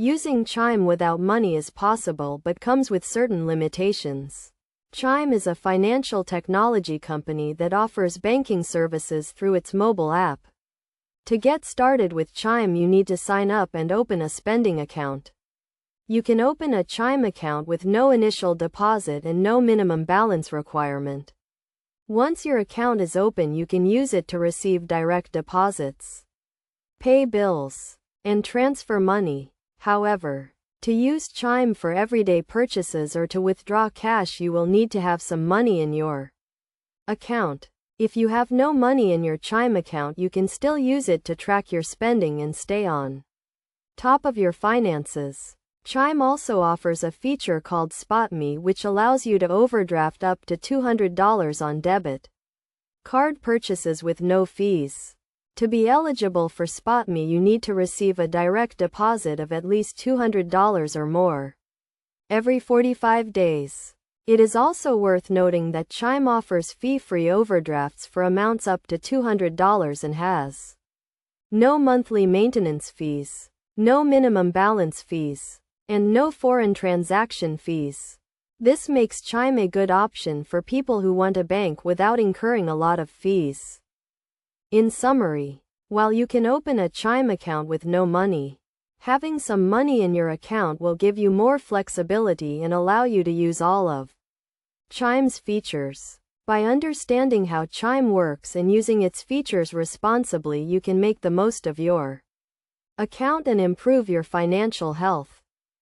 Using Chime without money is possible but comes with certain limitations. Chime is a financial technology company that offers banking services through its mobile app. To get started with Chime, you need to sign up and open a spending account. You can open a Chime account with no initial deposit and no minimum balance requirement. Once your account is open, you can use it to receive direct deposits, pay bills, and transfer money. However, to use Chime for everyday purchases or to withdraw cash, you will need to have some money in your account. If you have no money in your Chime account, you can still use it to track your spending and stay on top of your finances. Chime also offers a feature called SpotMe, which allows you to overdraft up to $200 on debit card purchases with no fees. To be eligible for SpotMe, you need to receive a direct deposit of at least $200 or more every 45 days. It is also worth noting that Chime offers fee-free overdrafts for amounts up to $200 and has no monthly maintenance fees, no minimum balance fees, and no foreign transaction fees. This makes Chime a good option for people who want a bank without incurring a lot of fees. In summary, while you can open a Chime account with no money, having some money in your account will give you more flexibility and allow you to use all of Chime's features. By understanding how Chime works and using its features responsibly, you can make the most of your account and improve your financial health.